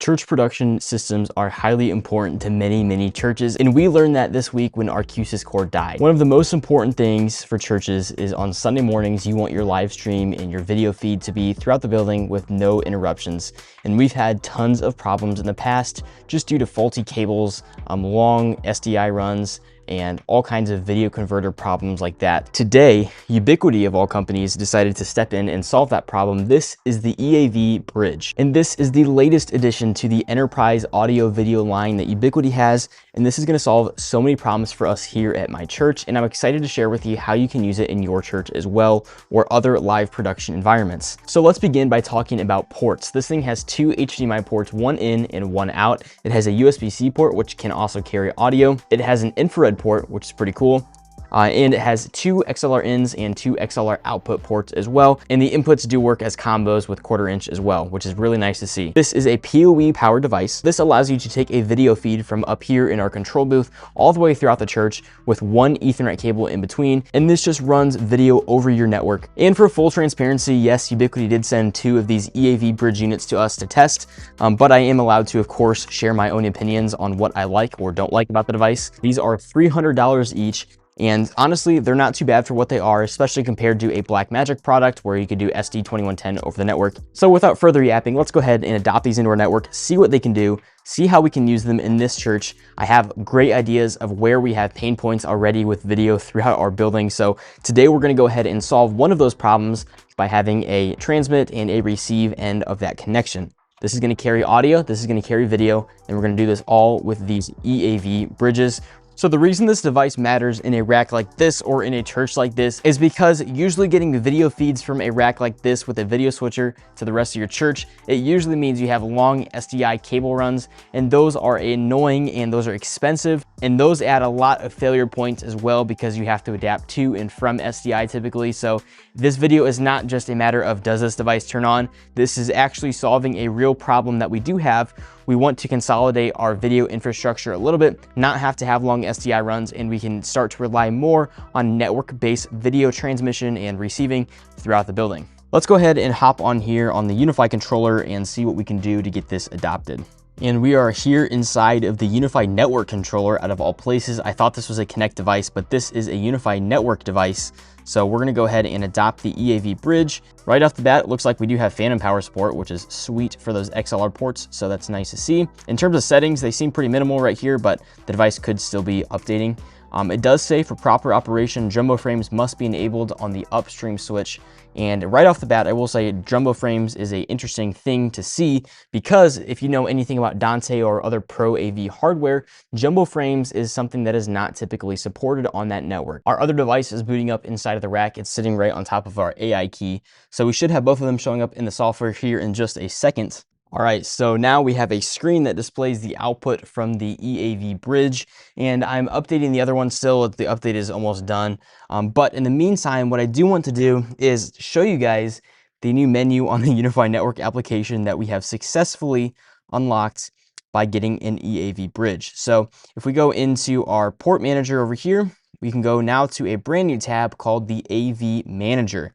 Church production systems are highly important to many churches, and we learned that this week when our QSys core died. One of the most important things for churches is on Sunday mornings, you want your live stream and your video feed to be throughout the building with no interruptions. And we've had tons of problems in the past just due to faulty cables, long SDI runs, and all kinds of video converter problems like that. Today, Ubiquiti of all companies decided to step in and solve that problem. This is the EAV bridge, and this is the latest addition to the enterprise audio video line that Ubiquiti has, and this is going to solve so many problems for us here at my church, and I'm excited to share with you how you can use it in your church as well or other live production environments. So let's begin by talking about ports. This thing has two HDMI ports, one in and one out. It has a USB-C port, which can also carry audio. It has an infrared port, which is pretty cool. And it has two XLR ins and two XLR output ports as well. And the inputs do work as combos with 1/4 inch as well, which is really nice to see. This is a PoE powered device. This allows you to take a video feed from up here in our control booth all the way throughout the church with one Ethernet cable in between. And this just runs video over your network. And for full transparency, yes, Ubiquiti did send two of these EAV bridge units to us to test, but I am allowed to, of course, share my own opinions on what I like or don't like about the device. These are $300 each. And honestly, they're not too bad for what they are, especially compared to a Blackmagic product where you could do SD2110 over the network. So without further yapping, let's go ahead and adopt these into our network, see what they can do, see how we can use them in this church. I have great ideas of where we have pain points already with video throughout our building. So today we're going to go ahead and solve one of those problems by having a transmit and a receive end of that connection. This is going to carry audio, this is going to carry video, and we're going to do this all with these EAV bridges. So the reason this device matters in a rack like this or in a church like this is because usually getting the video feeds from a rack like this with a video switcher to the rest of your church, it usually means you have long SDI cable runs, and those are annoying and those are expensive, and those add a lot of failure points as well because you have to adapt to and from SDI typically. So this video is not just a matter of does this device turn on, this is actually solving a real problem that we do have. We want to consolidate our video infrastructure a little bit, not have to have long SDI runs, and we can start to rely more on network-based video transmission and receiving throughout the building. Let's go ahead and hop on here on the UniFi controller and see what we can do to get this adopted. And we are here inside of the UniFi network controller out of all places. I thought this was a Connect device, but this is a UniFi network device. So we're gonna go ahead and adopt the EAV bridge. Right off the bat, it looks like we do have phantom power support, which is sweet for those XLR ports, so that's nice to see. In terms of settings, they seem pretty minimal right here, but the device could still be updating. It does say for proper operation, jumbo frames must be enabled on the upstream switch. And right off the bat, I will say jumbo frames is an interesting thing to see because if you know anything about Dante or other Pro AV hardware, jumbo frames is something that is not typically supported on that network. Our other device is booting up inside of the rack. It's sitting right on top of our AI key. So we should have both of them showing up in the software here in just a second. All right, so now we have a screen that displays the output from the EAV bridge, and I'm updating the other one still. The update is almost done. But in the meantime, what I do want to do is show you guys the new menu on the UniFi Network application that we have successfully unlocked by getting an EAV bridge. So if we go into our port manager over here, we can go now to a brand new tab called the AV Manager.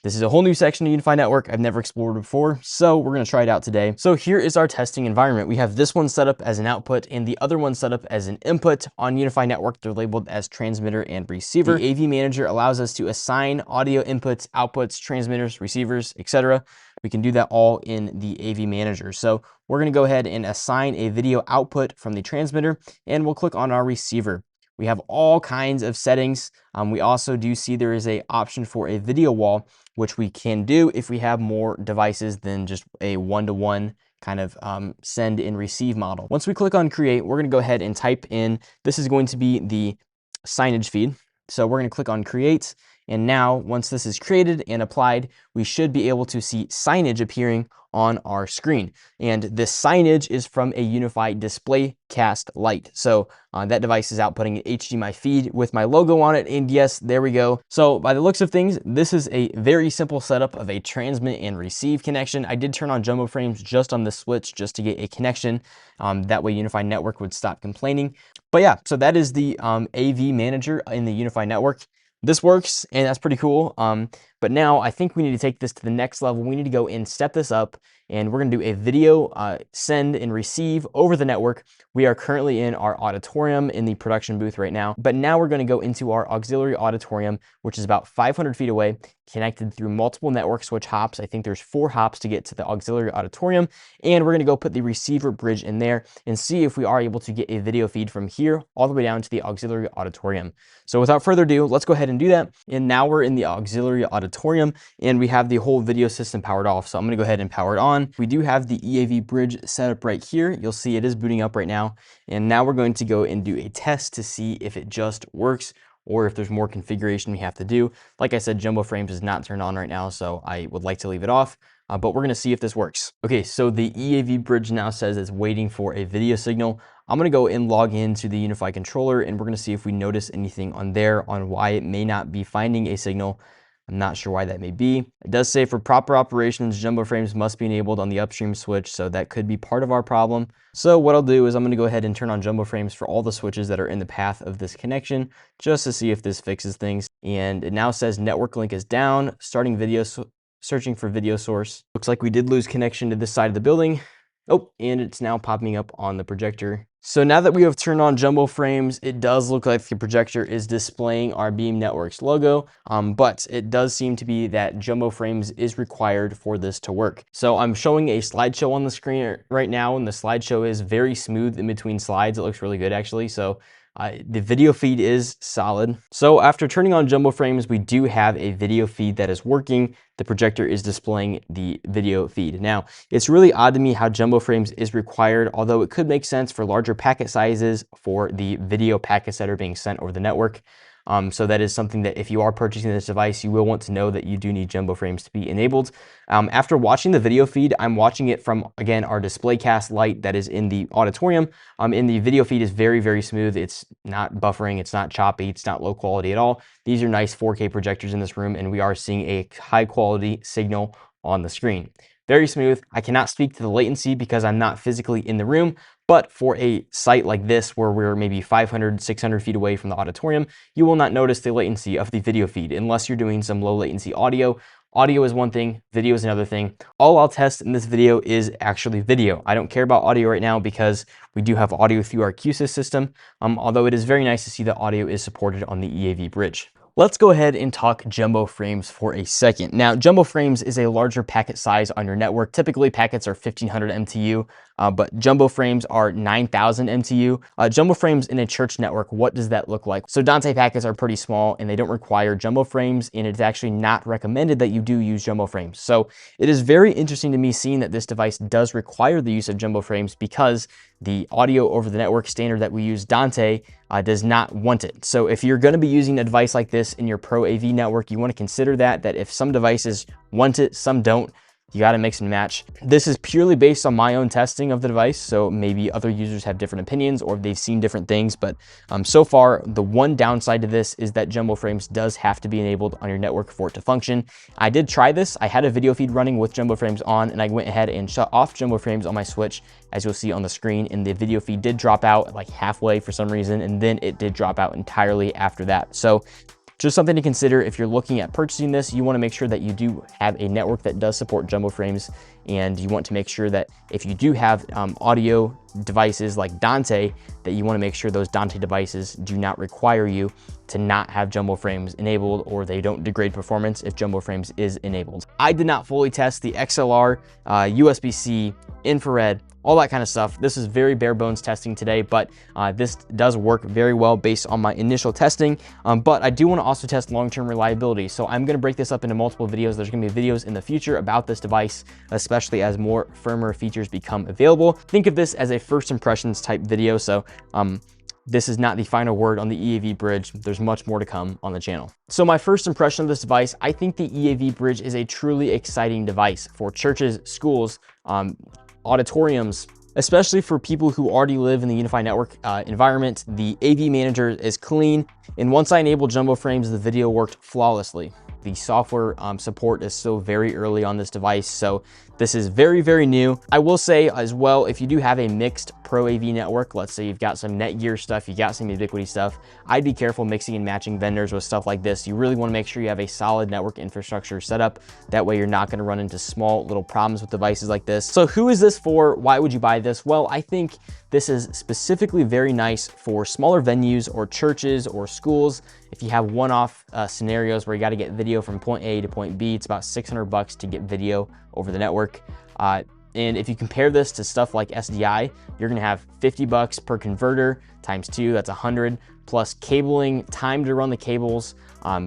This is a whole new section of UniFi Network I've never explored before, so we're going to try it out today. So here is our testing environment. We have this one set up as an output and the other one set up as an input. On UniFi Network, they're labeled as transmitter and receiver. The AV Manager allows us to assign audio inputs, outputs, transmitters, receivers, etc. We can do that all in the AV Manager. So we're going to go ahead and assign a video output from the transmitter, and we'll click on our receiver. We have all kinds of settings. We also do see there is an option for a video wall, which we can do if we have more devices than just a one-to-one kind of send and receive model. Once we click on create, we're going to go ahead and type in, this is going to be the signage feed. So we're going to click on create. And now once this is created and applied, we should be able to see signage appearing on our screen. And this signage is from a UniFi display cast light. So that device is outputting an HDMI feed with my logo on it. And yes, there we go. So by the looks of things, this is a very simple setup of a transmit and receive connection. I did turn on jumbo frames just on the switch just to get a connection. That way UniFi Network would stop complaining. But yeah, so that is the AV Manager in the UniFi Network. This works, and that's pretty cool. But now I think we need to take this to the next level. We need to go and step this up and we're gonna do a video send and receive over the network. We are currently in our auditorium in the production booth right now, but now we're gonna go into our auxiliary auditorium, which is about 500 feet away, connected through multiple network switch hops. I think there's 4 hops to get to the auxiliary auditorium, and we're gonna go put the receiver bridge in there and see if we are able to get a video feed from here all the way down to the auxiliary auditorium. So without further ado, let's go ahead and do that. And now we're in the auxiliary auditorium and we have the whole video system powered off. So I'm gonna go ahead and power it on. We do have the EAV bridge set up right here. You'll see it is booting up right now. And now we're going to go and do a test to see if it just works or if there's more configuration we have to do. Like I said, Jumbo Frames is not turned on right now, so I would like to leave it off, but we're gonna see if this works. Okay, so the EAV bridge now says it's waiting for a video signal. I'm gonna go and log into the UniFi controller and we're gonna see if we notice anything on there on why it may not be finding a signal. I'm not sure why that may be. It does say for proper operations, Jumbo Frames must be enabled on the upstream switch, so that could be part of our problem. So what I'll do is I'm gonna go ahead and turn on Jumbo Frames for all the switches that are in the path of this connection, just to see if this fixes things. And it now says network link is down, starting video, searching for video source. Looks like we did lose connection to this side of the building. Oh, and it's now popping up on the projector. So now that we have turned on Jumbo Frames, it does look like the projector is displaying our Beam Networks logo, but it does seem to be that Jumbo Frames is required for this to work. So I'm showing a slideshow on the screen right now, and the slideshow is very smooth in between slides. It looks really good actually. So the video feed is solid. So after turning on Jumbo Frames, we do have a video feed that is working. The projector is displaying the video feed. Now, it's really odd to me how Jumbo Frames is required, although it could make sense for larger packet sizes for the video packets that are being sent over the network. So that is something that if you are purchasing this device, you will want to know that you do need Jumbo Frames to be enabled. After watching the video feed, I'm watching it from, again, our display cast light that is in the auditorium. And the video feed is very, very smooth. It's not buffering, it's not choppy, it's not low quality at all. These are nice 4K projectors in this room, and we are seeing a high quality signal on the screen. Very smooth. I cannot speak to the latency because I'm not physically in the room, but for a site like this where we're maybe 500, 600 feet away from the auditorium, you will not notice the latency of the video feed unless you're doing some low latency audio. Audio is one thing, video is another thing. All I'll test in this video is actually video. I don't care about audio right now because we do have audio through our QSys system, although it is very nice to see that audio is supported on the EAV bridge. Let's go ahead and talk Jumbo Frames for a second. Now, Jumbo Frames is a larger packet size on your network. Typically, packets are 1500 MTU, but Jumbo Frames are 9000 MTU. Jumbo Frames in a church network, what does that look like? So Dante packets are pretty small and they don't require Jumbo Frames, and it's actually not recommended that you do use Jumbo Frames. So it is very interesting to me seeing that this device does require the use of Jumbo Frames because the audio over the network standard that we use, Dante, does not want it. So if you're going to be using a device like this in your Pro AV network, you want to consider that if some devices want it, some don't. You got to mix and match. This is purely based on my own testing of the device, so maybe other users have different opinions or they've seen different things, but so far, the one downside to this is that Jumbo Frames does have to be enabled on your network for it to function. I did try this. I had a video feed running with Jumbo Frames on, and I went ahead and shut off Jumbo Frames on my switch, as you'll see on the screen, and the video feed did drop out like halfway for some reason, and then it did drop out entirely after that. So just something to consider if you're looking at purchasing this. You want to make sure that you do have a network that does support Jumbo Frames, and you want to make sure that if you do have audio devices like Dante, that you want to make sure those Dante devices do not require you to not have Jumbo Frames enabled, or they don't degrade performance if Jumbo Frames is enabled. I did not fully test the XLR, USB-C, infrared, all that kind of stuff. This is very bare bones testing today, but this does work very well based on my initial testing. But I do want to also test long-term reliability. So I'm going to break this up into multiple videos. There's going to be videos in the future about this device, especially as more firmware features become available. Think of this as a first impressions type video. So this is not the final word on the EAV bridge. There's much more to come on the channel. So my first impression of this device, I think the EAV bridge is a truly exciting device for churches, schools, auditoriums, especially for people who already live in the UniFi network environment. The AV manager is clean, and once I enabled Jumbo Frames, the video worked flawlessly. The software support is still very early on this device, so This is very, very new. I will say as well, if you do have a mixed Pro AV network, let's say you've got some Netgear stuff, you got some Ubiquiti stuff, I'd be careful mixing and matching vendors with stuff like this. You really want to make sure you have a solid network infrastructure set up. That way you're not going to run into small little problems with devices like this. So who is this for? Why would you buy this? Well, I think this is specifically very nice for smaller venues or churches or schools. If you have one-off scenarios where you got to get video from point A to point B, it's about $600 to get video over the network. And if you compare this to stuff like SDI, you're gonna have $50 per converter times 2, that's 100, plus cabling, time to run the cables,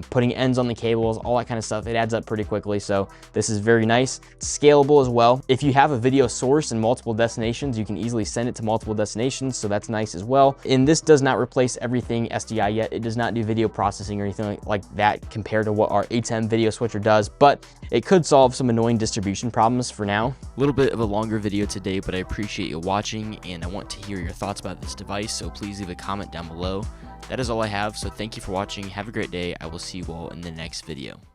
putting ends on the cables, all that kind of stuff. It adds up pretty quickly. So this is very nice. It's scalable as well. If you have a video source in multiple destinations, you can easily send it to multiple destinations. So that's nice as well. And this does not replace everything SDI yet. It does not do video processing or anything like that compared to what our ATEM video switcher does, but it could solve some annoying distribution problems for now. A little bit of a longer video today, but I appreciate you watching and I want to hear your thoughts about this device. So please leave a comment down below. That is all I have, so thank you for watching. Have a great day. I will see you all in the next video.